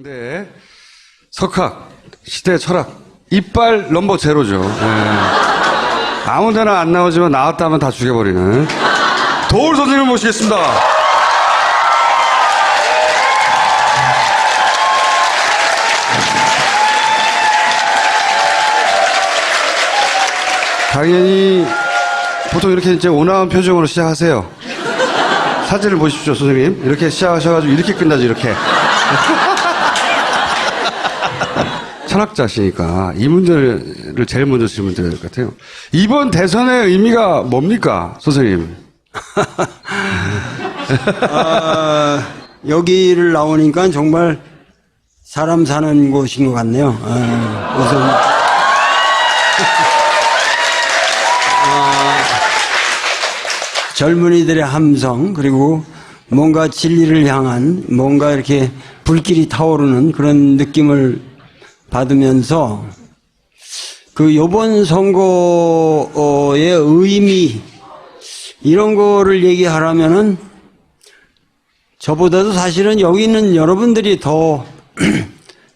네, 석학, 시대 철학, 이빨 넘버 제로죠. 네. 아무데나 안 나오지만 나왔다면 다 죽여버리는 도울 선생님을 모시겠습니다. 당연히 보통 이렇게 이제 온화한 표정으로 시작하세요. 사진을 보십시오, 선생님. 이렇게 시작하셔가지고 이렇게 끝나죠, 이렇게. 철학자시니까 이 문제를 제일 먼저 질문 드려야 될 것 같아요. 이번 대선의 의미가 뭡니까, 선생님? 여기를 나오니까 정말 사람 사는 곳인 것 같네요. 우선 젊은이들의 함성, 그리고 뭔가 진리를 향한 뭔가 이렇게 불길이 타오르는 그런 느낌을 받으면서 요번 선거의 의미, 이런 거를 얘기하라면은 저보다도 사실은 여기 있는 여러분들이 더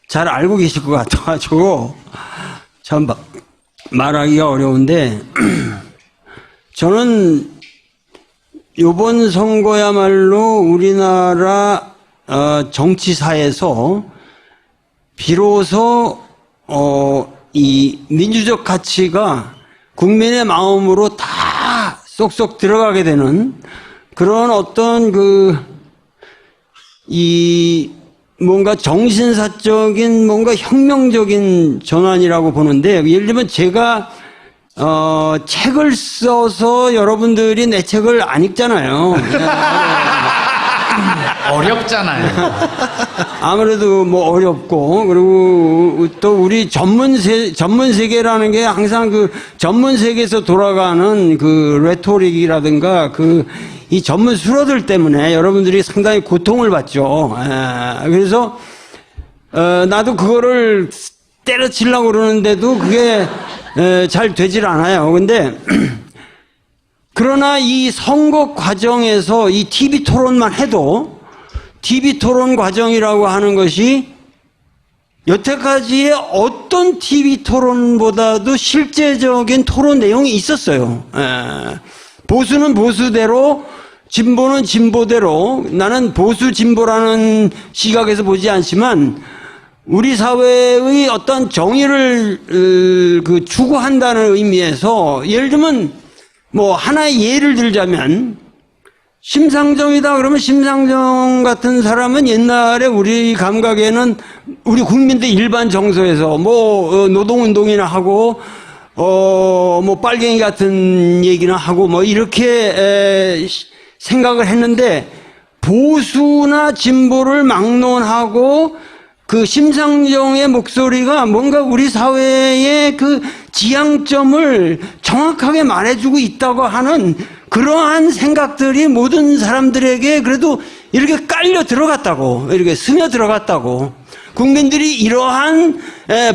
잘 알고 계실 것 같아가지고 참 말하기가 어려운데, 저는 요번 선거야말로 우리나라 정치사에서 비로소 이 민주적 가치가 국민의 마음으로 다 쏙쏙 들어가게 되는 그런 어떤 이 뭔가 정신사적인 뭔가 혁명적인 전환이라고 보는데, 예를 들면 제가 책을 써서 여러분들이 내 책을 안 읽잖아요. 어렵잖아요. 아무래도 뭐 어렵고, 그리고 또 우리 전문 세계라는 게 항상 전문 세계에서 돌아가는 레토릭이라든가 이 전문 수로들 때문에 여러분들이 상당히 고통을 받죠. 그래서 나도 그거를 때려치려고 그러는데도 그게 잘 되질 않아요. 근데 그러나 이 선거 과정에서 이 TV 토론만 해도, TV 토론 과정이라고 하는 것이 여태까지의 어떤 TV 토론보다도 실제적인 토론 내용이 있었어요. 보수는 보수대로, 진보는 진보대로. 나는 보수 진보라는 시각에서 보지 않지만 우리 사회의 어떤 정의를 추구한다는 의미에서, 예를 들면 뭐 하나의 예를 들자면, 심상정이다 그러면 심상정 같은 사람은 옛날에 우리 감각에는 우리 국민들 일반 정서에서 뭐 노동운동이나 하고 뭐 빨갱이 같은 얘기나 하고 뭐 이렇게 생각을 했는데, 보수나 진보를 막론하고 심상정의 목소리가 뭔가 우리 사회의 지향점을 정확하게 말해주고 있다고 하는 그러한 생각들이 모든 사람들에게 그래도 이렇게 깔려 들어갔다고, 이렇게 스며 들어갔다고. 국민들이 이러한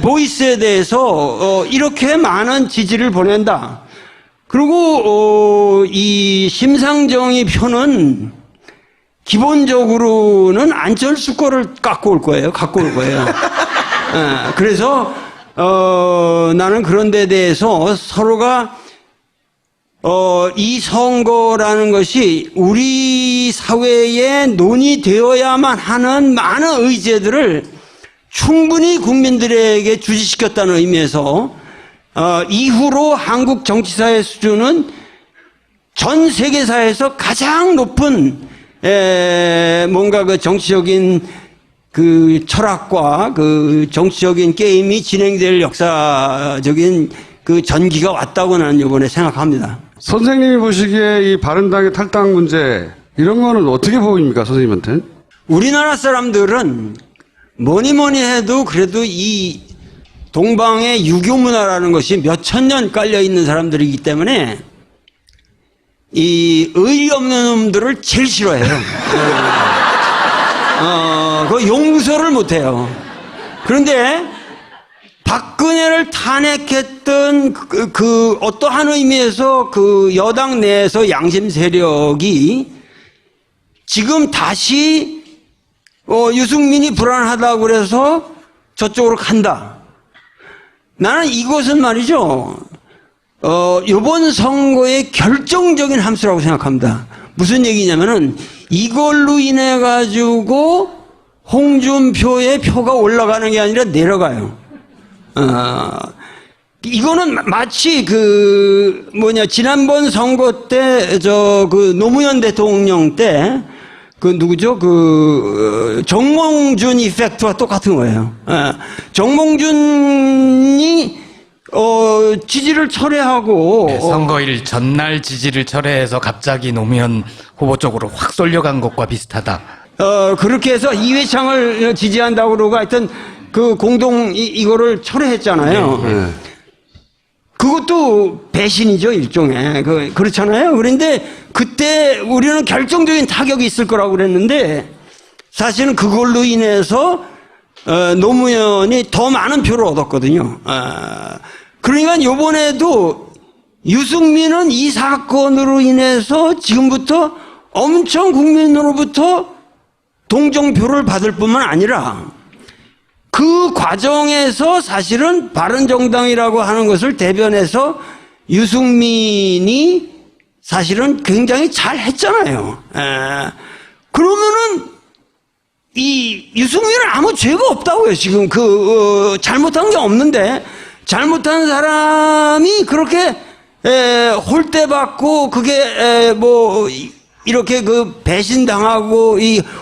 보이스에 대해서 이렇게 많은 지지를 보낸다. 그리고 이 심상정의 표는 기본적으로는 안철수 거를 갖고 올 거예요. 그래서 나는 그런 데 대해서 서로가 이 선거라는 것이 우리 사회에 논의되어야만 하는 많은 의제들을 충분히 국민들에게 주시시켰다는 의미에서 이후로 한국 정치사의 수준은 전 세계사에서 가장 높은 뭔가 정치적인 철학과 정치적인 게임이 진행될 역사적인 전기가 왔다고 나는 이번에 생각합니다. 선생님이 보시기에 이 바른당의 탈당 문제, 이런 거는 어떻게 보입니까, 선생님한테? 우리나라 사람들은 뭐니 해도 그래도 이 동방의 유교 문화라는 것이 몇천 년 깔려 있는 사람들이기 때문에 이 의리 없는 놈들을 제일 싫어해요. 용서를 못해요. 그런데 박근혜를 탄핵했던 어떠한 의미에서 여당 내에서 양심 세력이 지금 다시 유승민이 불안하다고 그래서 저쪽으로 간다. 나는 이것은 말이죠. 이번 선거의 결정적인 함수라고 생각합니다. 무슨 얘기냐면은 이걸로 인해 가지고 홍준표의 표가 올라가는 게 아니라 내려가요. 이거는 마치 지난번 선거 때 노무현 대통령 때 누구죠? 정몽준 이펙트와 똑같은 거예요. 정몽준이 지지를 철회하고 네, 선거일 전날 지지를 철회해서 갑자기 노무현 후보 쪽으로 확 쏠려간 것과 비슷하다. 그렇게 해서 이회창을 지지한다고 그러고 하여튼 이거를 철회했잖아요. 네. 그것도 배신이죠, 일종의. 그렇잖아요. 그런데 그때 우리는 결정적인 타격이 있을 거라고 그랬는데 사실은 그걸로 인해서 노무현이 더 많은 표를 얻었거든요. 그러니까 이번에도 유승민은 이 사건으로 인해서 지금부터 엄청 국민으로부터 동정표를 받을 뿐만 아니라 그 과정에서 사실은 바른정당이라고 하는 것을 대변해서 유승민이 사실은 굉장히 잘 했잖아요. 그러면은 이 유승민은 아무 죄가 없다고요. 지금 잘못한 게 없는데 잘못한 사람이 그렇게 홀대받고 그게 이렇게 배신당하고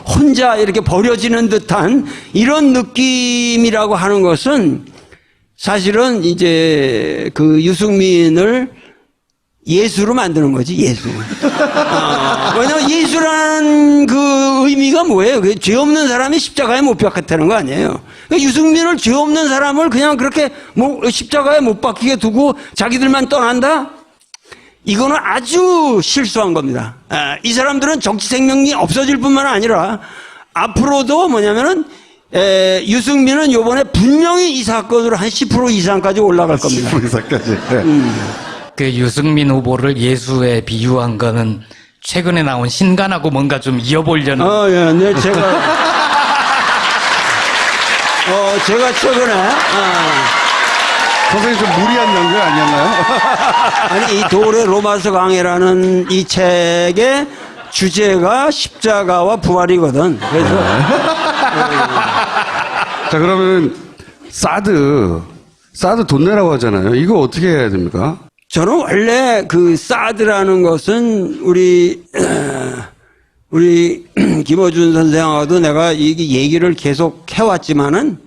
혼자 이렇게 버려지는 듯한 이런 느낌이라고 하는 것은 사실은 이제 유승민을 예수로 만드는 거지, 예수. 왜냐면 예수라는 의미가 뭐예요? 죄 없는 사람이 십자가에 못 박혔다는 거 아니에요. 그러니까 유승민을 죄 없는 사람을 그냥 그렇게 십자가에 못 박히게 두고 자기들만 떠난다? 이거는 아주 실수한 겁니다. 이 사람들은 정치 생명이 없어질 뿐만 아니라 앞으로도 유승민은 요번에 분명히 이 사건으로 한 10% 이상까지 올라갈 겁니다. 10% 이상까지. 유승민 후보를 예수에 비유한 거는 최근에 나온 신간하고 뭔가 좀 이어보려는. 네, 제가 최근에 선생님 좀 무리한 연결 아니었나요? 아니, 이 돌의 로마서 강해라는 이 책의 주제가 십자가와 부활이거든. 그래서. 자, 그러면, 사드 돈 내라고 하잖아요. 이거 어떻게 해야 됩니까? 저는 원래 사드라는 것은 우리 김어준 선생하고도 내가 이 얘기를 계속 해왔지만은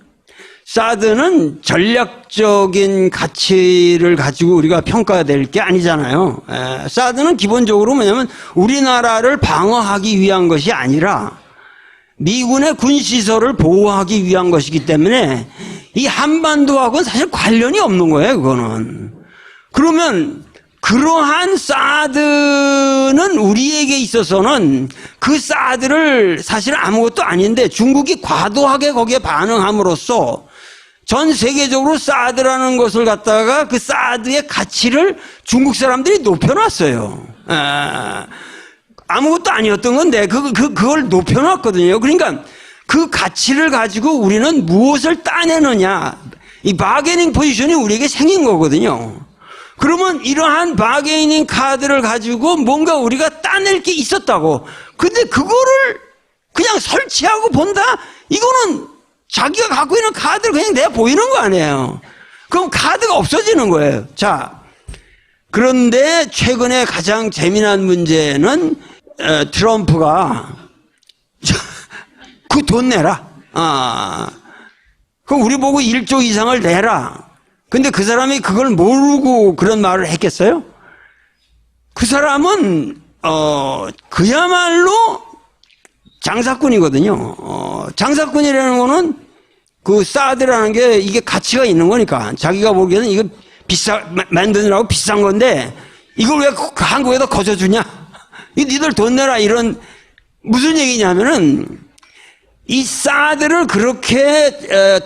사드는 전략적인 가치를 가지고 우리가 평가될 게 아니잖아요. 사드는 기본적으로 뭐냐면 우리나라를 방어하기 위한 것이 아니라 미군의 군시설을 보호하기 위한 것이기 때문에 이 한반도하고는 사실 관련이 없는 거예요, 그거는. 그러면 그러한 사드는 우리에게 있어서는 그 사드를 사실 아무것도 아닌데 중국이 과도하게 거기에 반응함으로써 전 세계적으로 사드라는 것을 갖다가 그 사드의 가치를 중국 사람들이 높여놨어요. 아무것도 아니었던 건데 그걸 높여놨거든요. 그러니까 그 가치를 가지고 우리는 무엇을 따내느냐, 이 바게닝 포지션이 우리에게 생긴 거거든요. 그러면 이러한 바게닝 카드를 가지고 뭔가 우리가 따낼 게 있었다고. 근데 그거를 그냥 설치하고 본다? 이거는 자기가 갖고 있는 카드를 그냥 내가 보이는 거 아니에요. 그럼 카드가 없어지는 거예요. 자, 그런데 최근에 가장 재미난 문제는 트럼프가 그 돈 내라. 그럼 우리 보고 1조 이상을 내라. 근데 그 사람이 그걸 모르고 그런 말을 했겠어요? 그 사람은 그야말로 장사꾼이거든요. 장사꾼이라는 거는 그 사드라는 게 이게 가치가 있는 거니까 자기가 보기에는 이거 만드느라고 비싼 건데 이걸 왜 한국에다 거저주냐? 이거 니들 돈 내라. 이런 무슨 얘기냐면은 이 사드를 그렇게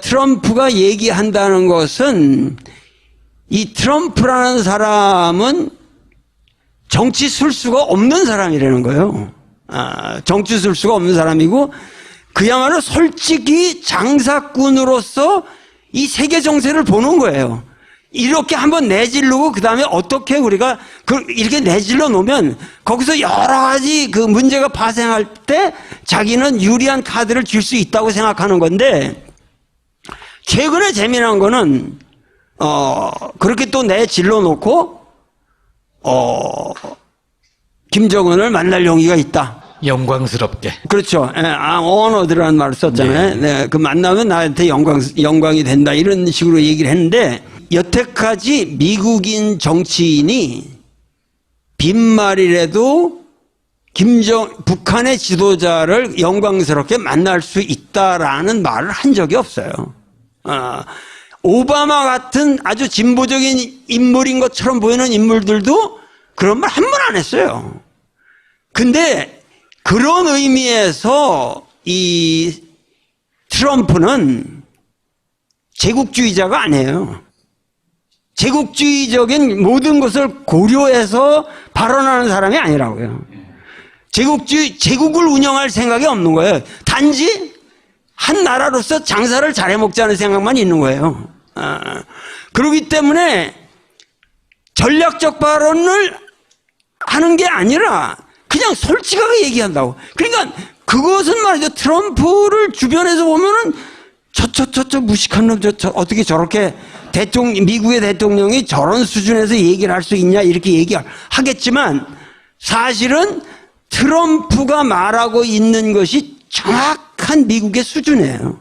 트럼프가 얘기한다는 것은 이 트럼프라는 사람은 정치 술수가 없는 사람이라는 거예요. 정치 술수가 없는 사람이고 그야말로 솔직히 장사꾼으로서 이 세계 정세를 보는 거예요. 이렇게 한번 내질르고 그 다음에 어떻게 우리가 이렇게 내질러 놓으면 거기서 여러 가지 그 문제가 발생할 때 자기는 유리한 카드를 줄 수 있다고 생각하는 건데, 최근에 재미난 거는 그렇게 또 내질러 놓고 김정은을 만날 용의가 있다. 영광스럽게. 그렇죠. 어너드라는 말을 썼잖아요. 네, 그 만나면 나한테 영광이 된다. 이런 식으로 얘기를 했는데, 여태까지 미국인 정치인이 빈말이라도 북한의 지도자를 영광스럽게 만날 수 있다라는 말을 한 적이 없어요. 오바마 같은 아주 진보적인 인물인 것처럼 보이는 인물들도 그런 말 한 번 안 했어요. 근데 그런 의미에서 이 트럼프는 제국주의자가 아니에요. 제국주의적인 모든 것을 고려해서 발언하는 사람이 아니라고요. 제국을 운영할 생각이 없는 거예요. 단지 한 나라로서 장사를 잘해먹자는 생각만 있는 거예요. 그렇기 때문에 전략적 발언을 하는 게 아니라 그냥 솔직하게 얘기한다고. 그러니까 그것은 말이죠. 트럼프를 주변에서 보면은 저 무식한 놈, 어떻게 저렇게 미국의 대통령이 저런 수준에서 얘기를 할 수 있냐, 이렇게 얘기하겠지만, 사실은 트럼프가 말하고 있는 것이 정확한 미국의 수준이에요.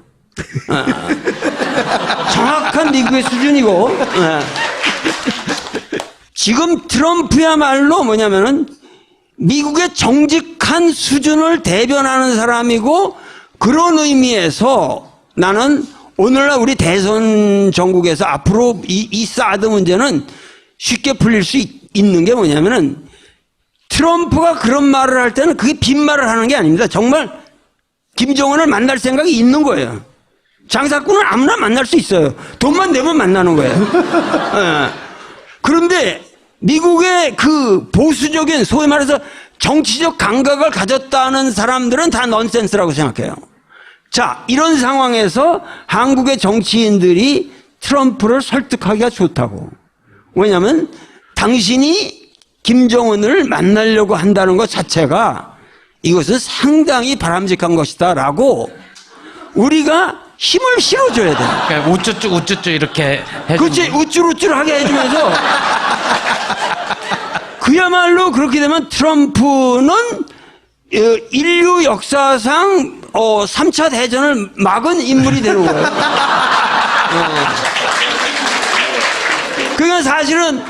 정확한 미국의 수준이고, 지금 트럼프야말로 뭐냐면은 미국의 정직한 수준을 대변하는 사람이고, 그런 의미에서 나는 오늘날 우리 대선 전국에서 앞으로 이 사드 문제는 쉽게 풀릴 수 있는 게 뭐냐면은, 트럼프가 그런 말을 할 때는 그게 빈말을 하는 게 아닙니다. 정말 김정은을 만날 생각이 있는 거예요. 장사꾼은 아무나 만날 수 있어요. 돈만 내면 만나는 거예요. 그런데 미국의 그 보수적인, 소위 말해서 정치적 감각을 가졌다는 사람들은 다 넌센스라고 생각해요. 자, 이런 상황에서 한국의 정치인들이 트럼프를 설득하기가 좋다고. 왜냐하면 당신이 김정은을 만나려고 한다는 것 자체가 이것은 상당히 바람직한 것이다라고 우리가 힘을 실어줘야 돼요. 그러니까 우쭈쭈 이렇게 해주면. 그렇지, 우쭐우쭐하게 해주면서 그야말로 그렇게 되면 트럼프는 인류 역사상 3차 대전을 막은 인물이 되는 거예요. 그러니까 사실은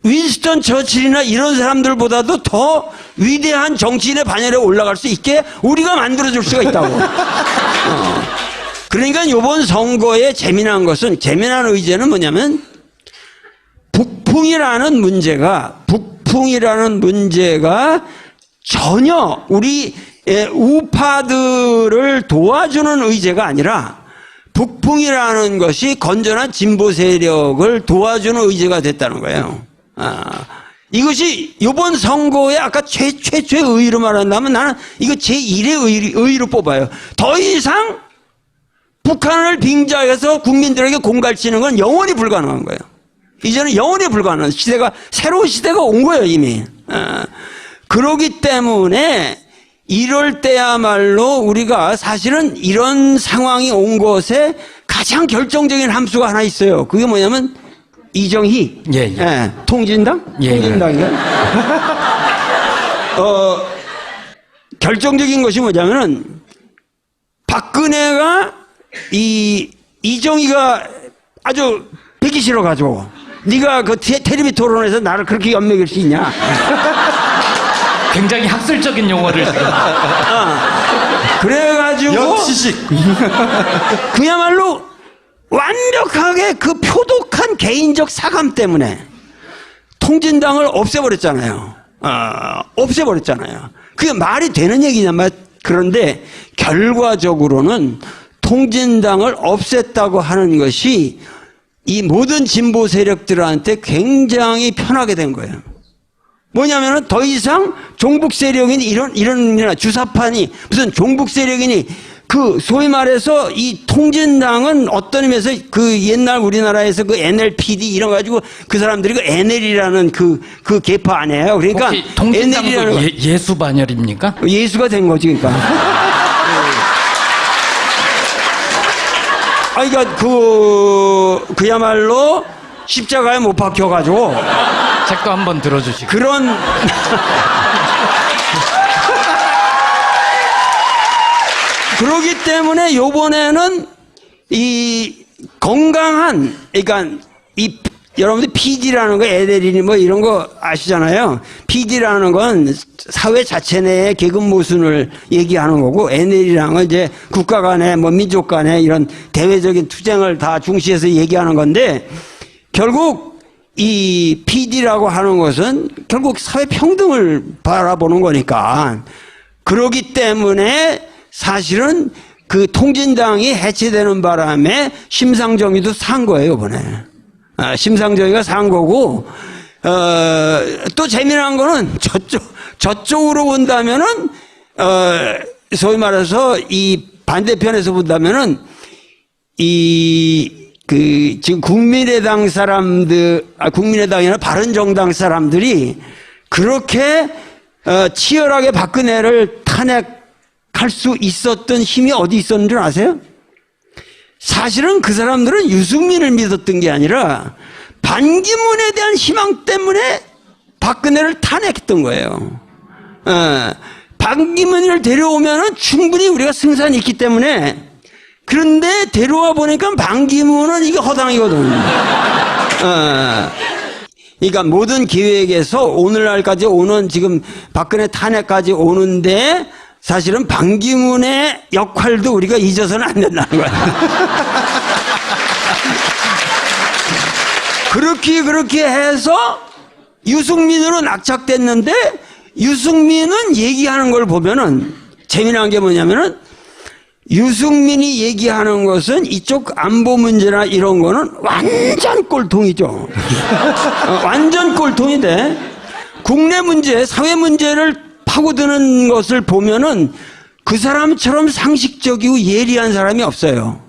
윈스턴 처칠이나 이런 사람들보다도 더 위대한 정치인의 반열에 올라갈 수 있게 우리가 만들어줄 수가 있다고. 그러니까 이번 선거의 재미난 의제는 뭐냐면, 북풍이라는 문제가 전혀 우리 우파들을 도와주는 의제가 아니라 북풍이라는 것이 건전한 진보 세력을 도와주는 의제가 됐다는 거예요. 이것이 이번 선거에 아까 최초의 의의로 말한다면 나는 이거 제1의 의의로 뽑아요. 더 이상 북한을 빙자해서 국민들에게 공갈치는 건 영원히 불가능한 거예요. 이제는 영원히 불가능한 새로운 시대가 온 거예요, 이미. 그러기 때문에 이럴 때야말로 우리가 사실은 이런 상황이 온 것에 가장 결정적인 함수가 하나 있어요. 그게 뭐냐면 이정희, 통진당? 통진당인가요? 결정적인 것이 뭐냐면은 박근혜가 이정희가 아주 배기 싫어가지고 네가 그 텔레비 토론에서 나를 그렇게 연맥일 수 있냐? 굉장히 학술적인 용어를 그래가지고 역시식 그야말로 완벽하게 그 표독한 개인적 사감 때문에 통진당을 없애버렸잖아요. 없애버렸잖아요. 그게 말이 되는 얘기냐 말. 그런데 결과적으로는 통진당을 없앴다고 하는 것이 이 모든 진보 세력들한테 굉장히 편하게 된 거예요. 뭐냐면은 더 이상 종북 세력이니 이런 주사파니 무슨 종북 세력이니 그 소위 말해서 이 통진당은 어떤 의미에서 그 옛날 우리나라에서 그 NLPD 이런 거 가지고 그 사람들이 그 NL이라는 그 계파 아니에요. 그러니까 혹시 통진당도 NL이라는 예수 반열입니까? 예수가 된 거지, 그러니까. 그러니까 그야말로 십자가에 못 박혀가지고 책도 한번 들어주시고. 그런 그러기 때문에 요번에는 이 건강한, 그러니까 이 여러분들 PD라는 거, 에데리니 뭐 이런 거 아시잖아요. PD라는 건 사회 자체 내의 계급 모순을 얘기하는 거고, NL이라는 건 이제 국가 간의 뭐 민족 간의 이런 대외적인 투쟁을 다 중시해서 얘기하는 건데, 결국 이 PD라고 하는 것은 결국 사회 평등을 바라보는 거니까, 그러기 때문에 사실은 그 통진당이 해체되는 바람에 심상정의도 산 거예요, 이번에. 심상정의가 산 거고, 또 재미난 거는 저쪽으로 본다면은, 소위 말해서 이 반대편에서 본다면은, 지금 국민의당 사람들, 국민의당이나 바른정당 사람들이 그렇게, 치열하게 박근혜를 탄핵할 수 있었던 힘이 어디 있었는 줄 아세요? 사실은 그 사람들은 유승민을 믿었던 게 아니라 반기문에 대한 희망 때문에 박근혜를 탄핵했던 거예요. 반기문을 데려오면은 충분히 우리가 승산이 있기 때문에. 그런데 데려와 보니까 반기문은 이게 허당이거든. 그러니까 모든 기획에서 오늘날까지 오는 지금 박근혜 탄핵까지 오는데 사실은 반기문의 역할도 우리가 잊어서는 안 된다는 거야. 그렇게 해서 유승민으로 낙착됐는데, 유승민은 얘기하는 걸 보면은 재미난 게 뭐냐면은, 유승민이 얘기하는 것은 이쪽 안보 문제나 이런 거는 완전 꼴통이죠. 완전 꼴통이 돼. 국내 문제, 사회 문제를 파고드는 것을 보면은 그 사람처럼 상식적이고 예리한 사람이 없어요.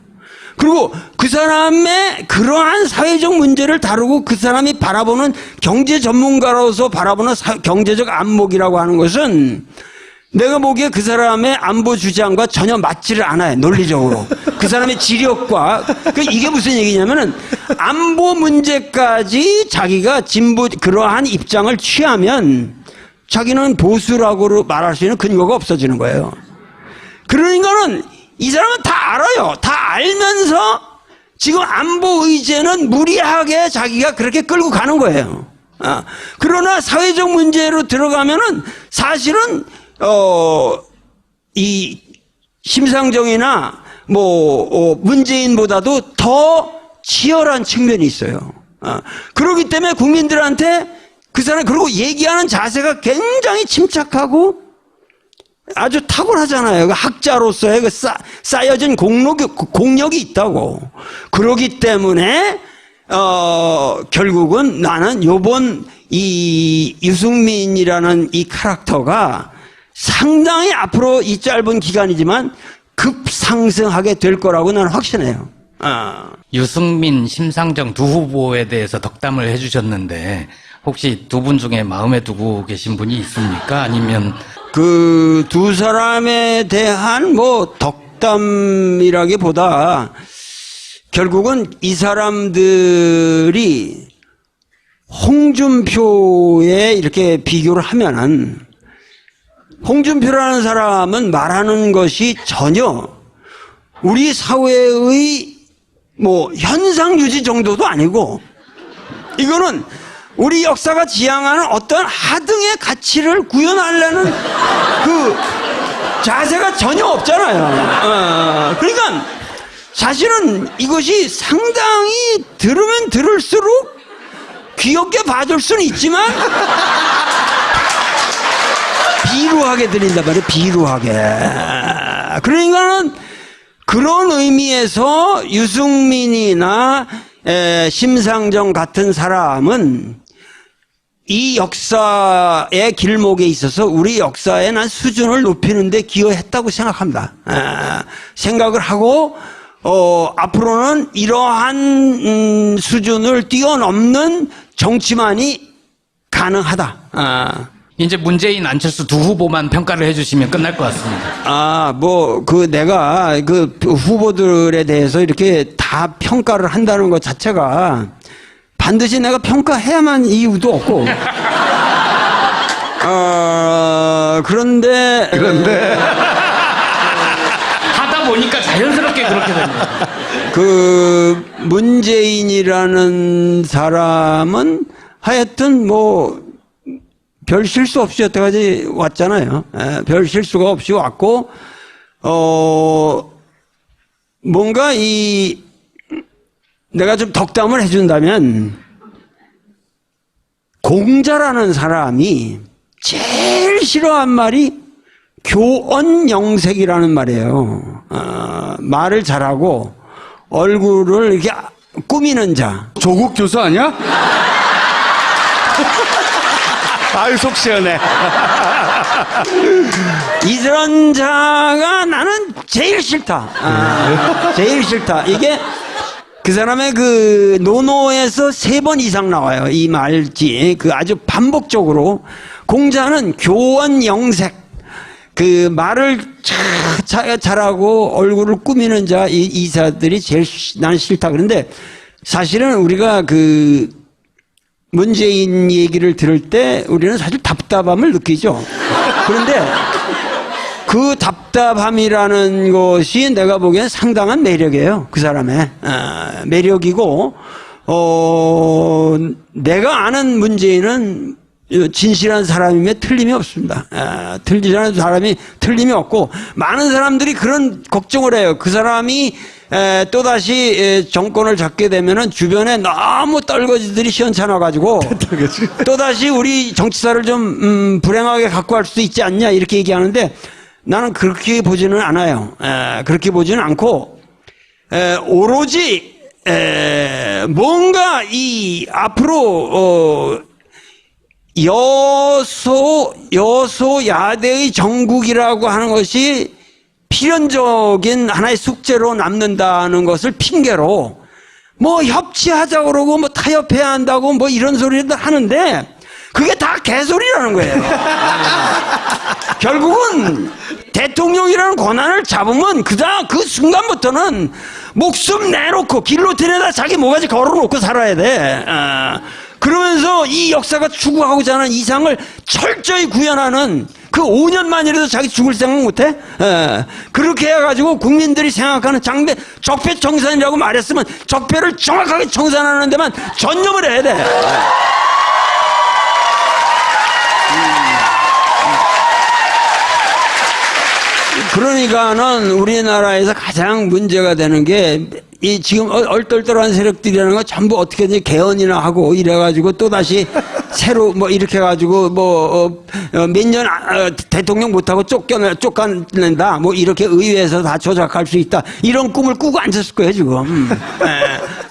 그리고 그 사람의 그러한 사회적 문제를 다루고 그 사람이 바라보는 경제 전문가로서 바라보는 경제적 안목이라고 하는 것은 내가 보기에 그 사람의 안보 주장과 전혀 맞지를 않아요, 논리적으로. 그 사람의 지력과, 이게 무슨 얘기냐면은, 안보 문제까지 자기가 진보, 그러한 입장을 취하면 자기는 보수라고 말할 수 있는 근거가 없어지는 거예요. 그러니까는 이 사람은 다 알아요. 다 알면서 지금 안보 의제는 무리하게 자기가 그렇게 끌고 가는 거예요. 그러나 사회적 문제로 들어가면은 사실은 이 심상정이나 문재인보다도 더 치열한 측면이 있어요. 그렇기 때문에 국민들한테 그 사람, 그리고 얘기하는 자세가 굉장히 침착하고 아주 탁월하잖아요. 그 학자로서의 쌓여진 공력이 있다고. 그러기 때문에, 결국은 나는 요번 이 유승민이라는 이 캐릭터가 상당히 앞으로 이 짧은 기간이지만 급상승하게 될 거라고 나는 확신해요. 유승민, 심상정 두 후보에 대해서 덕담을 해주셨는데 혹시 두 분 중에 마음에 두고 계신 분이 있습니까? 아니면 그 두 사람에 대한 덕담이라기보다 결국은 이 사람들이 홍준표에 이렇게 비교를 하면은, 홍준표라는 사람은 말하는 것이 전혀 우리 사회의 현상 유지 정도도 아니고, 이거는 우리 역사가 지향하는 어떤 하등의 가치를 구현하려는 그 자세가 전혀 없잖아요. 그러니까 사실은 이것이 상당히 들으면 들을수록 귀엽게 봐줄 수는 있지만 비루하게 들린단 말이에요. 비루하게. 그러니까는 그런 의미에서 유승민이나 심상정 같은 사람은 이 역사의 길목에 있어서 우리 역사의 난 수준을 높이는 데 기여했다고 생각합니다. 생각을 하고 앞으로는 이러한 수준을 뛰어넘는 정치만이 가능하다. 이제 문재인, 안철수 두 후보만 평가를 해주시면 끝날 것 같습니다. 내가 그 후보들에 대해서 이렇게 다 평가를 한다는 것 자체가 반드시 내가 평가해야만 이유도 없고. 그런데. 하다 보니까 자연스럽게 그렇게 됩니다. 그 문재인이라는 사람은 하여튼 별 실수 없이 여태까지 왔잖아요. 별 실수가 없이 왔고, 뭔가 내가 좀 덕담을 해준다면, 공자라는 사람이 제일 싫어한 말이 교언영색이라는 말이에요. 말을 잘하고, 얼굴을 이렇게 꾸미는 자. 조국 교수 아니야? 아유, 속 시원해. 이런 자가 나는 제일 싫다. 제일 싫다. 이게 그 사람의 그 논어에서 3번 이상 나와요. 이 말지. 그 아주 반복적으로. 공자는 교언영색. 그 말을 잘하고 얼굴을 꾸미는 자, 이 사들이 제일 나는 싫다. 그런데 사실은 우리가 그 문재인 얘기를 들을 때 우리는 사실 답답함을 느끼죠. 그런데 그 답답함이라는 것이 내가 보기엔 상당한 매력이에요. 그 사람의 매력이고, 내가 아는 문재인은 진실한 사람임에 틀림이 없습니다. 진실한 사람이 틀림이 없고, 많은 사람들이 그런 걱정을 해요. 그 사람이 또다시 정권을 잡게 되면은 주변에 너무 떨거지들이 시원찮아가지고 또다시 우리 정치사를 좀 불행하게 갖고 갈 수도 있지 않냐 이렇게 얘기하는데, 나는 그렇게 보지는 않아요. 그렇게 보지는 않고, 오로지 뭔가 이 앞으로 여소야대의 정국이라고 하는 것이 필연적인 하나의 숙제로 남는다는 것을 핑계로 협치하자 그러고 타협해야 한다고 이런 소리를 하는데, 그게 다 개소리라는 거예요. 결국은 대통령이라는 권한을 잡으면 그 순간부터는 목숨 내놓고 길로틴에다 자기 모가지 걸어놓고 살아야 돼. 그러면서 이 역사가 추구하고자 하는 이상을 철저히 구현하는, 그 5년만이라도 자기 죽을 생각 못해? 그렇게 해가지고 국민들이 생각하는 적폐청산이라고 말했으면 적폐를 정확하게 청산하는 데만 전념을 해야 돼. 그러니까는 우리나라에서 가장 문제가 되는 게 지금 얼떨떨한 세력들이라는 거 전부 어떻게든지 개헌이나 하고 이래가지고 또다시 새로 이렇게 해가지고 몇 년 대통령 못하고 쫓겨낸다 이렇게 의회에서 다 조작할 수 있다 이런 꿈을 꾸고 앉았을 거예요 지금.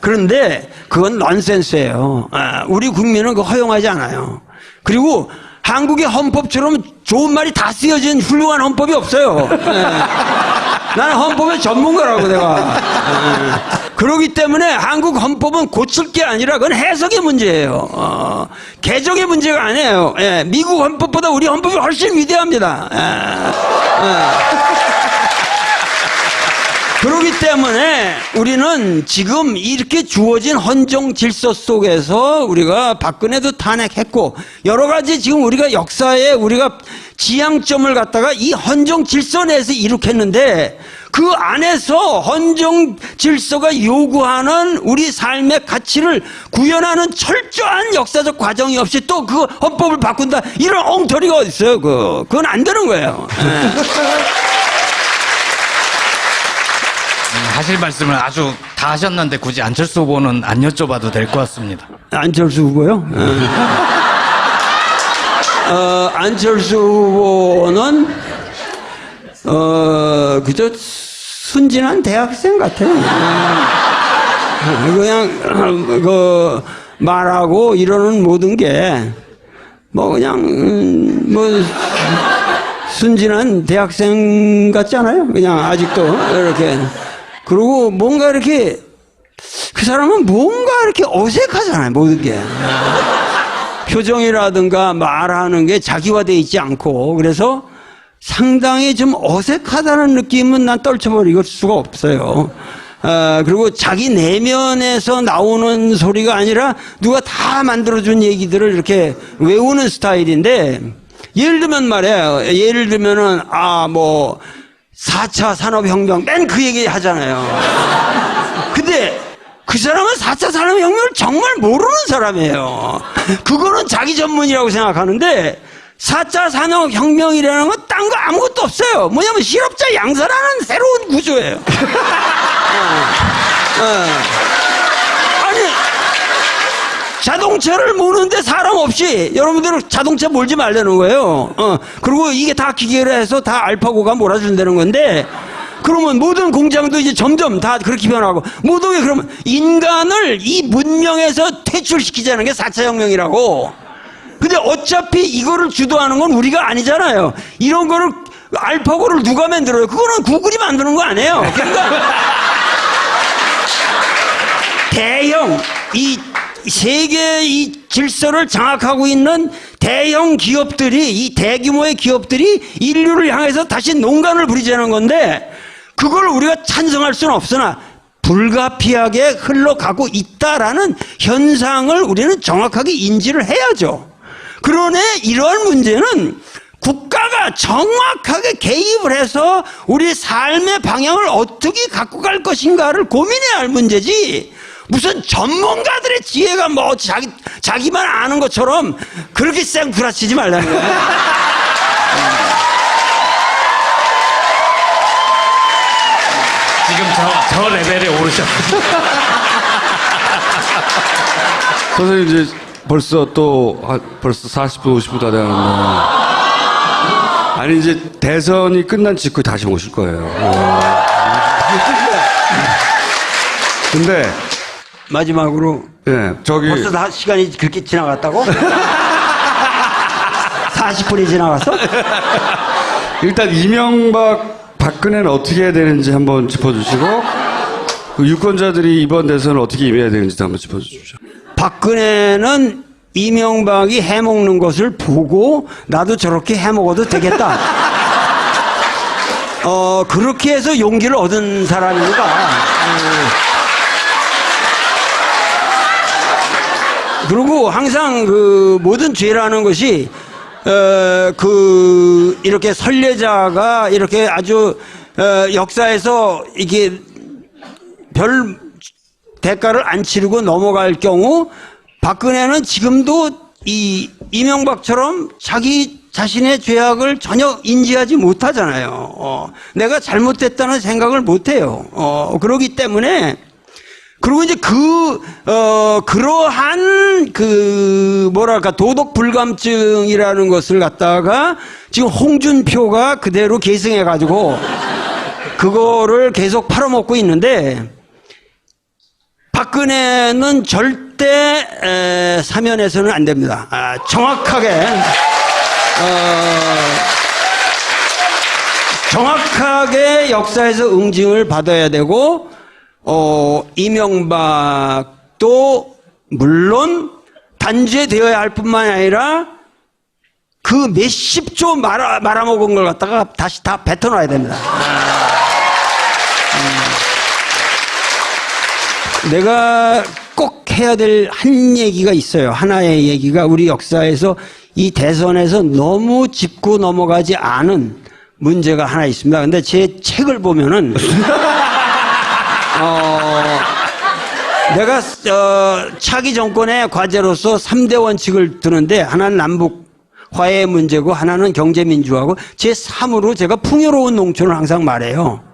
그런데 그건 넌센스예요. 우리 국민은 그거 허용하지 않아요. 그리고 한국의 헌법처럼 좋은 말이 다 쓰여진 훌륭한 헌법이 없어요. 나는 헌법의 전문가라고 내가. 그렇기 때문에 한국 헌법은 고칠 게 아니라 그건 해석의 문제예요. 개정의 문제가 아니에요. 미국 헌법보다 우리 헌법이 훨씬 위대합니다. 그렇기 때문에 우리는 지금 이렇게 주어진 헌정 질서 속에서 우리가 박근혜도 탄핵했고 여러 가지 지금 우리가 역사에 우리가 지향점을 갖다가 이 헌정 질서 내에서 이룩했는데, 그 안에서 헌정 질서가 요구하는 우리 삶의 가치를 구현하는 철저한 역사적 과정이 없이 또 그 헌법을 바꾼다 이런 엉터리가 어디 있어요? 그건 안 되는 거예요. 하실 말씀을 아주 다 하셨는데 굳이 안철수 후보는 안 여쭤봐도 될 것 같습니다. 안철수 후보요? 안철수 후보는 그저 순진한 대학생 같아요. 그냥 말하고 이러는 모든 게 뭐 그냥 뭐 순진한 대학생 같지 않아요? 그냥 아직도 이렇게. 그리고 뭔가 이렇게 그 사람은 뭔가 이렇게 어색하잖아요, 모든 게. 표정이라든가 말하는 게 자기화되어 있지 않고, 그래서 상당히 좀 어색하다는 느낌은 난 떨쳐버릴 수가 없어요. 그리고 자기 내면에서 나오는 소리가 아니라 누가 다 만들어준 얘기들을 이렇게 외우는 스타일인데, 예를 들면 말이에요. 예를 들면은, 4차 산업혁명, 맨 그 얘기 하잖아요. 근데 그 사람은 4차 산업혁명을 정말 모르는 사람이에요. 그거는 자기 전문이라고 생각하는데, 4차 산업혁명이라는 건 딴 거 아무것도 없어요. 뭐냐면 실업자 양산하는 새로운 구조예요. 아니, 자동차를 모는데 사람 없이 여러분들은 자동차 몰지 말라는 거예요. 그리고 이게 다 기계로 해서 다 알파고가 몰아준다는 건데, 그러면 모든 공장도 이제 점점 다 그렇게 변하고, 모든 게 그러면 인간을 이 문명에서 퇴출시키자는 게 4차 혁명이라고. 근데 어차피 이거를 주도하는 건 우리가 아니잖아요. 이런 거를 알파고를 누가 만들어요? 그거는 구글이 만드는 거 아니에요. 그러니까 대형 이 세계 이 질서를 장악하고 있는 대형 기업들이, 이 대규모의 기업들이 인류를 향해서 다시 농간을 부리자는 건데, 그걸 우리가 찬성할 수는 없으나 불가피하게 흘러가고 있다라는 현상을 우리는 정확하게 인지를 해야죠. 그러네 이러한 문제는 국가가 정확하게 개입을 해서 우리 삶의 방향을 어떻게 갖고 갈 것인가를 고민해야 할 문제지, 무슨 전문가들의 지혜가 뭐 자기만 아는 것처럼 그렇게 쌩구라치지 말라는 거예요. 지금 저 레벨에 오르셨어요. 선생님 이제 벌써 40분, 50분 다 돼가는데. 아니, 이제 대선이 끝난 직후에 다시 오실 거예요. 근데, 마지막으로. 예, 저기. 벌써 다 시간이 그렇게 지나갔다고? 40분이 지나갔어? 일단 이명박, 박근혜는 어떻게 해야 되는지 한번 짚어주시고, 그 유권자들이 이번 대선을 어떻게 임해야 되는지도 한번 짚어주십시오. 박근혜는 이명박이 해먹는 것을 보고 나도 저렇게 해먹어도 되겠다. 그렇게 해서 용기를 얻은 사람이니까. 그리고 항상 그 모든 죄라는 것이 이렇게 선례자가 이렇게 아주 역사에서 이게 별 대가를 안 치르고 넘어갈 경우, 박근혜는 지금도 이 이명박처럼 자기 자신의 죄악을 전혀 인지하지 못하잖아요. 내가 잘못됐다는 생각을 못해요. 그러기 때문에, 그리고 이제 그러한 뭐랄까, 도덕 불감증이라는 것을 갖다가 지금 홍준표가 그대로 계승해가지고 그거를 계속 팔아먹고 있는데, 박근혜는 절대 사면해서는 안 됩니다. 정확하게 역사에서 응징을 받아야 되고, 이명박도 물론 단죄되어야 할 뿐만 아니라 그 몇십조 말아먹은 걸 갖다가 다시 다 뱉어놔야 됩니다. 내가 꼭 해야 될 한 얘기가 있어요. 하나의 얘기가, 우리 역사에서 이 대선에서 너무 짚고 넘어가지 않은 문제가 하나 있습니다. 근데 제 책을 보면은 내가 차기 정권의 과제로서 3대 원칙을 드는데, 하나는 남북 화해의 문제고 하나는 경제민주화고, 제 3으로 제가 풍요로운 농촌을 항상 말해요.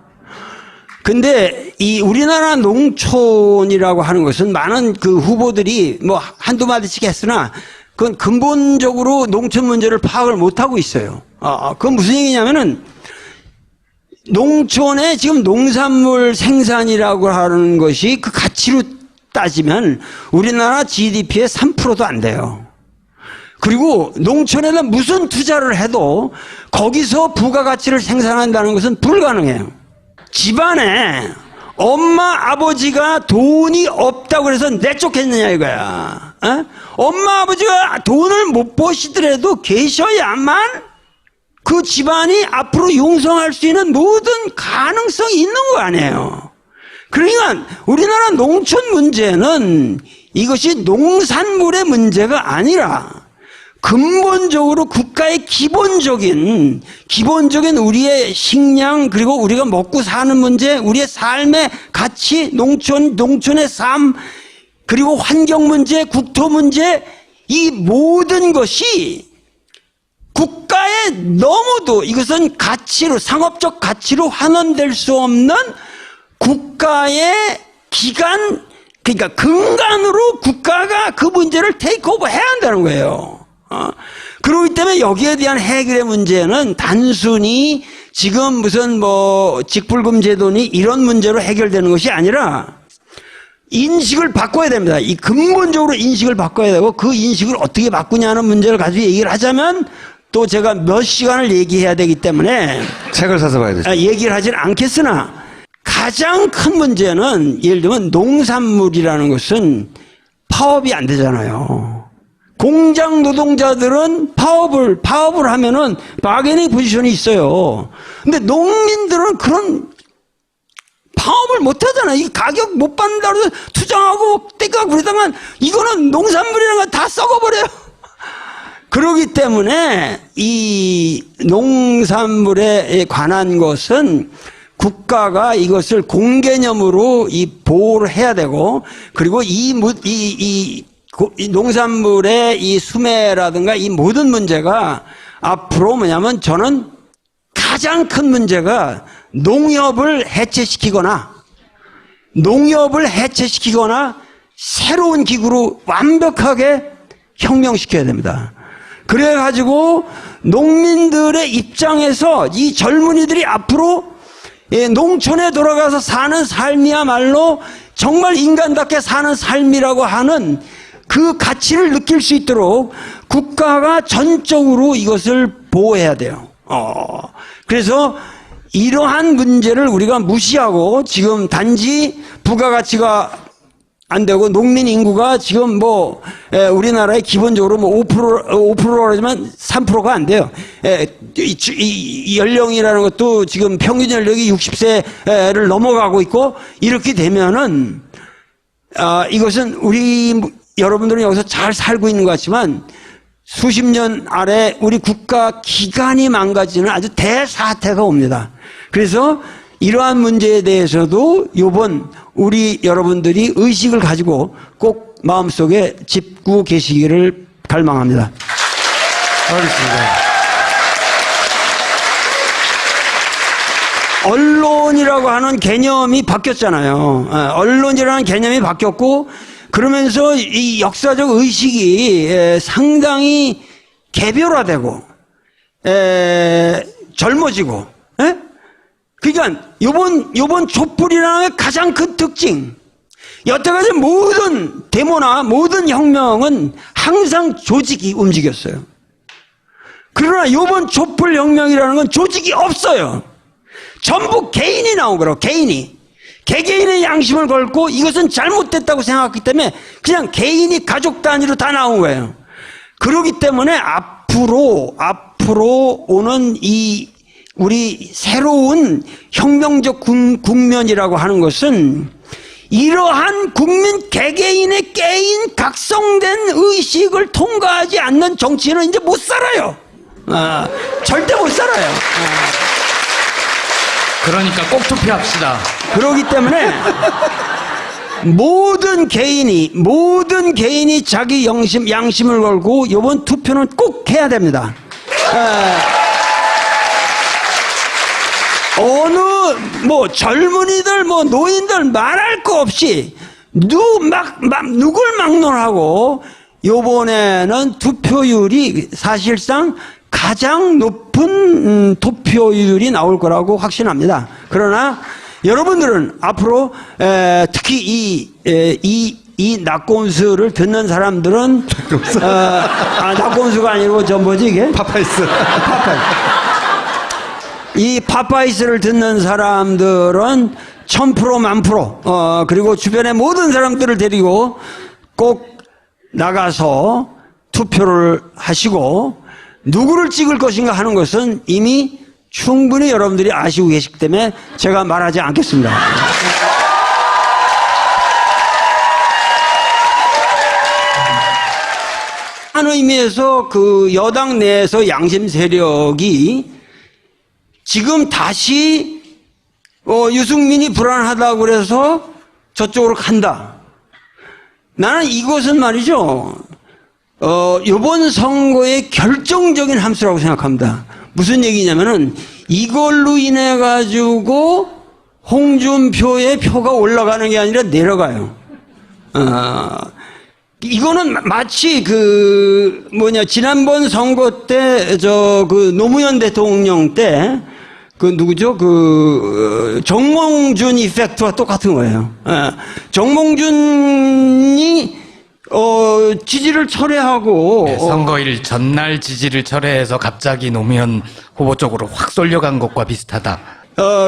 근데 이 우리나라 농촌이라고 하는 것은 많은 그 후보들이 뭐 한두 마디씩 했으나, 그건 근본적으로 농촌 문제를 파악을 못하고 있어요. 그건 무슨 얘기냐면은, 농촌에 지금 농산물 생산이라고 하는 것이 그 가치로 따지면 우리나라 GDP의 3%도 안 돼요. 그리고 농촌에다 무슨 투자를 해도 거기서 부가가치를 생산한다는 것은 불가능해요. 집안에 엄마 아버지가 돈이 없다고 해서 내쫓겠느냐 이거야. 어? 엄마 아버지가 돈을 못 버시더라도 계셔야만 그 집안이 앞으로 용성할 수 있는 모든 가능성이 있는 거 아니에요. 그러니까 우리나라 농촌 문제는 이것이 농산물의 문제가 아니라 근본적으로 국가의 기본적인 우리의 식량 그리고 우리가 먹고 사는 문제, 우리의 삶의 가치, 농촌의 삶, 그리고 환경 문제, 국토 문제, 이 모든 것이 국가에 너무도 이것은 가치로, 상업적 가치로 환원될 수 없는 국가의 기관, 그러니까 근간으로 국가가 그 문제를 테이크오버 해야 한다는 거예요. 그렇기 때문에 여기에 대한 해결의 문제는 단순히 지금 무슨 직불금 제도니 이런 문제로 해결되는 것이 아니라 인식을 바꿔야 됩니다. 이 근본적으로 인식을 바꿔야 되고 그 인식을 어떻게 바꾸냐는 문제를 가지고 얘기를 하자면 또 제가 몇 시간을 얘기해야 되기 때문에 책을 사서 봐야 되죠. 얘기를 하진 않겠으나 가장 큰 문제는 예를 들면 농산물이라는 것은 파업이 안 되잖아요. 공장 노동자들은 파업을 하면은 바게닝 포지션이 있어요. 근데 농민들은 그런 파업을 못 하잖아. 이 가격 못 받는다고 해서 투정하고 떼까 그러다가 이거는 농산물이라는 거 다 썩어버려요. 그렇기 때문에 이 농산물에 관한 것은 국가가 이것을 공개념으로 이 보호를 해야 되고 그리고 이 농산물의 이 수매라든가 이 모든 문제가 앞으로 뭐냐면 저는 가장 큰 문제가 농협을 해체시키거나 새로운 기구로 완벽하게 혁명시켜야 됩니다. 그래가지고 농민들의 입장에서 이 젊은이들이 앞으로 농촌에 돌아가서 사는 삶이야말로 정말 인간답게 사는 삶이라고 하는 그 가치를 느낄 수 있도록 국가가 전적으로 이것을 보호해야 돼요. 그래서 이러한 문제를 우리가 무시하고 지금 단지 부가가치가 안 되고 농민 인구가 지금 우리나라에 기본적으로 5%라지만 3%가 안 돼요. 이 연령이라는 것도 지금 평균 연령이 60세를 넘어가고 있고 이렇게 되면은 이것은 여러분들은 여기서 잘 살고 있는 것 같지만 수십 년 아래 우리 국가 기관이 망가지는 아주 대사태가 옵니다. 그래서 이러한 문제에 대해서도 이번 우리 여러분들이 의식을 가지고 꼭 마음속에 짚고 계시기를 갈망합니다. 알겠습니다. 언론이라고 하는 개념이 바뀌었잖아요. 언론이라는 개념이 바뀌었고 그러면서 이 역사적 의식이 상당히 개별화되고 젊어지고 그러니까 요번 촛불이라는 가장 큰 특징 여태까지 모든 데모나 모든 혁명은 항상 조직이 움직였어요. 그러나 요번 촛불 혁명이라는 건 조직이 없어요. 전부 개인이 나온 거라고. 개개인의 양심을 걸고 이것은 잘못됐다고 생각했기 때문에 그냥 개인이 가족 단위로 다 나온 거예요. 그렇기 때문에 앞으로 오는 우리 새로운 혁명적 국면이라고 하는 것은 이러한 국민 개개인의 개인 각성된 의식을 통과하지 않는 정치는 이제 못 살아요. 절대 못 살아요. 그러니까 꼭 투표합시다. 그렇기 때문에 모든 개인이 자기 양심을 걸고 이번 투표는 꼭 해야 됩니다. 젊은이들 노인들 말할 거 없이 누굴 막론하고 요번에는 투표율이 사실상 가장 높은 투표율이 나올 거라고 확신합니다. 그러나 여러분들은 앞으로 특히 이 이 낙곰수를 듣는 사람들은 낙곰수가 아니고 저 뭐지 이게? 파파이스. 이 파파이스를 듣는 사람들은 1000% 1000% 그리고 주변의 모든 사람들을 데리고 꼭 나가서 투표를 하시고 누구를 찍을 것인가 하는 것은 이미 충분히 여러분들이 아시고 계시기 때문에 제가 말하지 않겠습니다. 한 의미에서 그 여당 내에서 양심 세력이 지금 다시 유승민이 불안하다고 그래서 저쪽으로 간다. 나는 이것은 말이죠. 이번 선거의 결정적인 함수라고 생각합니다. 무슨 얘기냐면은 이걸로 인해 가지고 홍준표의 표가 올라가는 게 아니라 내려가요. 이거는 마치 지난번 선거 때 노무현 대통령 때 정몽준 이펙트와 똑같은 거예요. 정몽준이 지지를 철회하고 네, 선거일 전날 지지를 철회해서 갑자기 노무현 후보 쪽으로 확 쏠려간 것과 비슷하다.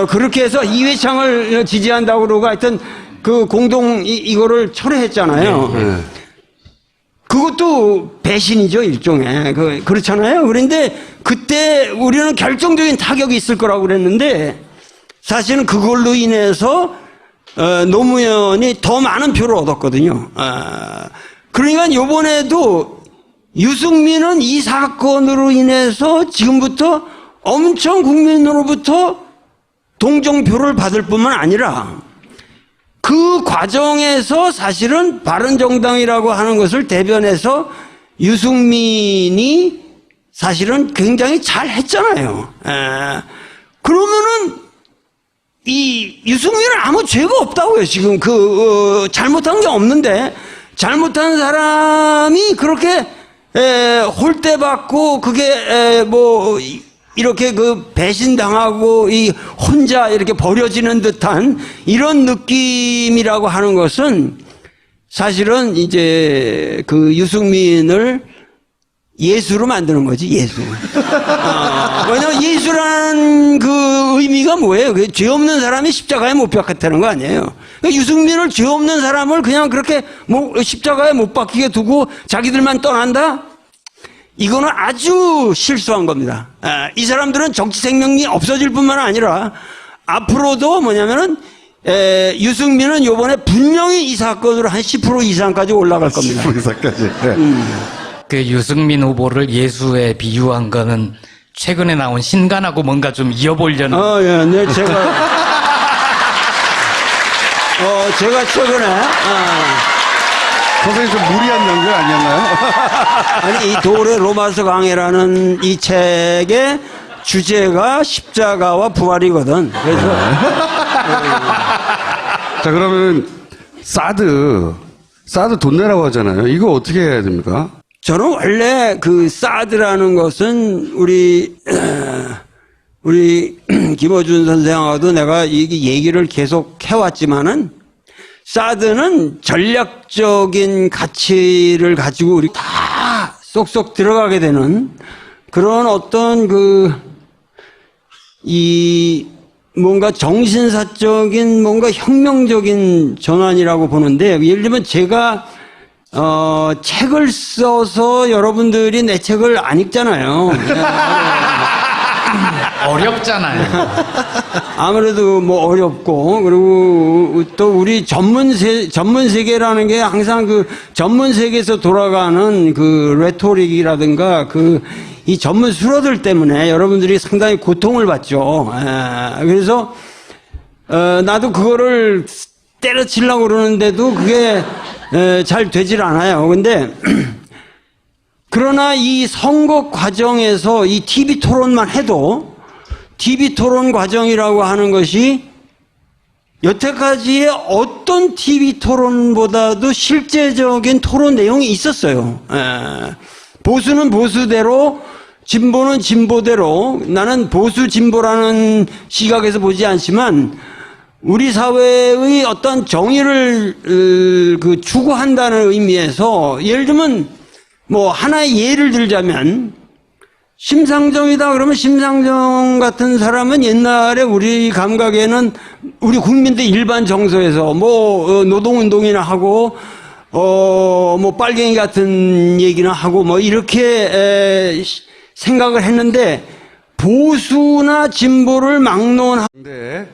그렇게 해서 이회창을 지지한다고 그러고 하여튼 이거를 철회했잖아요. 네. 그것도 배신이죠, 일종의. 그렇잖아요. 그런데 그때 우리는 결정적인 타격이 있을 거라고 그랬는데 사실은 그걸로 인해서 노무현이 더 많은 표를 얻었거든요. 그러니까 요번에도 유승민은 이 사건으로 인해서 지금부터 엄청 국민으로부터 동정표를 받을 뿐만 아니라 그 과정에서 사실은 바른정당이라고 하는 것을 대변해서 유승민이 사실은 굉장히 잘 했잖아요. 그러면은 이 유승민은 아무 죄가 없다고요. 지금 잘못한 게 없는데 잘못한 사람이 그렇게 홀대받고 그게 이렇게 배신당하고 혼자 이렇게 버려지는 듯한 이런 느낌이라고 하는 것은 사실은 이제 유승민을 예수로 만드는 거지, 예수. 왜냐면 예수라는 의미가 뭐예요? 죄 없는 사람이 십자가에 못 박혔다는 거 아니에요? 그러니까 유승민을 죄 없는 사람을 그냥 그렇게 십자가에 못 박히게 두고 자기들만 떠난다? 이거는 아주 실수한 겁니다. 이 사람들은 정치 생명이 없어질 뿐만 아니라 앞으로도 유승민은 요번에 분명히 이 사건으로 한 10% 이상까지 올라갈 겁니다. 10% 이상까지. 네. 유승민 후보를 예수에 비유한 거는 최근에 나온 신간하고 뭔가 좀 이어보려는. 예, 네, 제가 최근에, 선생님 좀 무리한 연결 아니었나요? 아니, 이 돌의 로마서 강해라는 이 책의 주제가 십자가와 부활이거든. 그래서. 자, 그러면 사드 돈 내라고 하잖아요. 이거 어떻게 해야 됩니까? 저는 원래 사드라는 것은 우리 김어준 선생하고도 내가 이 얘기를 계속 해왔지만은 사드는 전략적인 가치를 가지고 우리 다 쏙쏙 들어가게 되는 그런 어떤 뭔가 정신사적인 뭔가 혁명적인 전환이라고 보는데 예를 들면 제가 책을 써서 여러분들이 내 책을 안 읽잖아요. 어렵잖아요. 아무래도 어렵고, 그리고 또 우리 전문 세계라는 게 항상 전문 세계에서 돌아가는 레토릭이라든가 이 전문 수로들 때문에 여러분들이 상당히 고통을 받죠. 그래서, 나도 그거를 때려치려고 그러는데도 그게 잘 되질 않아요. 근데 그러나 이 선거 과정에서 이 TV 토론만 해도 TV 토론 과정이라고 하는 것이 여태까지의 어떤 TV 토론보다도 실제적인 토론 내용이 있었어요. 보수는 보수대로, 진보는 진보대로, 나는 보수 진보라는 시각에서 보지 않지만 우리 사회의 어떤 정의를 추구한다는 의미에서 예를 들면 뭐 하나의 예를 들자면 심상정이다 그러면 심상정 같은 사람은 옛날에 우리 감각에는 우리 국민들 일반 정서에서 뭐 노동운동이나 하고 뭐 빨갱이 같은 얘기나 하고 뭐 이렇게 생각을 했는데 보수나 진보를 막론하고 근데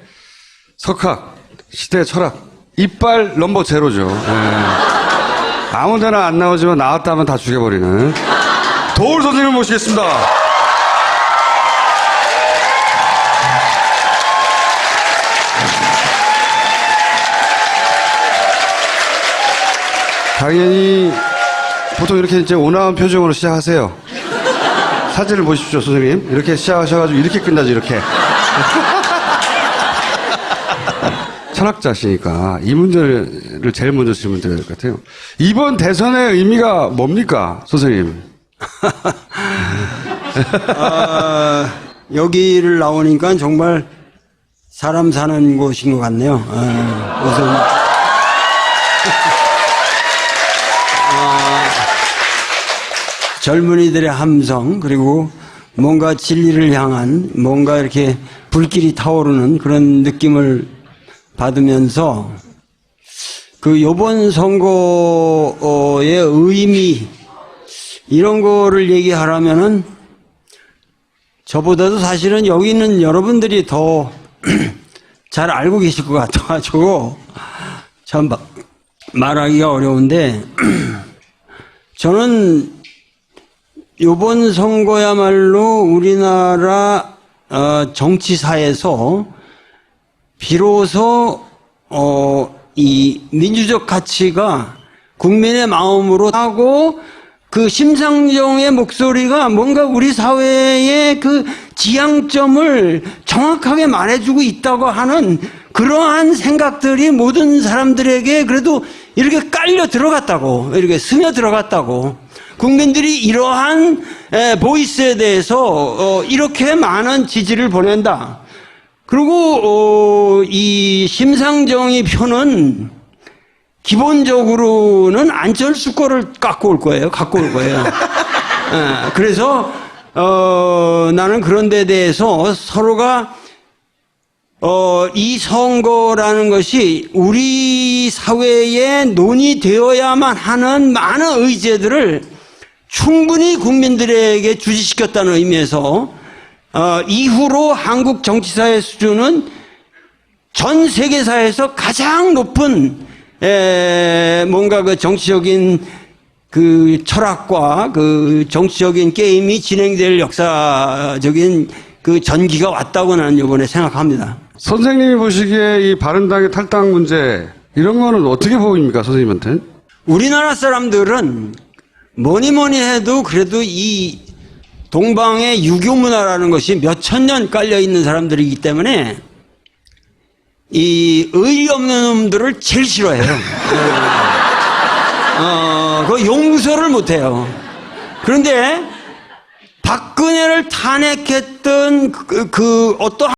석학, 시대 철학, 이빨 넘버 제로죠. 아무데나 안 나오지만 나왔다면 다 죽여버리는 도울 선생님을 모시겠습니다. 당연히 보통 이렇게 이제 온화한 표정으로 시작하세요. 사진을 보십시오, 선생님. 이렇게 시작하셔가지고 이렇게 끝나죠, 이렇게. 철학자시니까 이 문제를 제일 먼저 질문드려야 될 것 같아요. 이번 대선의 의미가 뭡니까, 선생님? 여기를 나오니까 정말 사람 사는 곳인 것 같네요. 우선 젊은이들의 함성 그리고 뭔가 진리를 향한 뭔가 이렇게 불길이 타오르는 그런 느낌을 받으면서 그 요번 선거의 의미 이런 거를 얘기하라면은 저보다도 사실은 여기 있는 여러분들이 더 잘 알고 계실 것 같아가지고 참 말하기가 어려운데 저는 요번 선거야말로 우리나라 정치사에서 비로소 이 민주적 가치가 국민의 마음으로 하고 그 심상정의 목소리가 뭔가 우리 사회의 그 지향점을 정확하게 말해주고 있다고 하는 그러한 생각들이 모든 사람들에게 그래도 이렇게 깔려 들어갔다고, 이렇게 스며 들어갔다고. 국민들이 이러한 보이스에 대해서 이렇게 많은 지지를 보낸다. 그리고 이 심상정의 표는 기본적으로는 안철수 거를 갖고 올 거예요. 그래서 나는 그런 데 대해서 서로가 이 선거라는 것이 우리 사회에 논의되어야만 하는 많은 의제들을 충분히 국민들에게 주지시켰다는 의미에서 이후로 한국 정치사의 수준은 전 세계사에서 가장 높은 뭔가 그 정치적인 그 철학과 그 정치적인 게임이 진행될 역사적인 그 전기가 왔다고 나는 이번에 생각합니다. 선생님이 보시기에 이 바른당의 탈당 문제 이런 거는 어떻게 보입니까, 선생님한테? 우리나라 사람들은 뭐니 해도 그래도 이 동방의 유교 문화라는 것이 몇 천 년 깔려 있는 사람들이기 때문에 이 의리 없는 놈들을 제일 싫어해요. 그 용서를 못해요. 그런데 박근혜를 탄핵했던 그 어떠한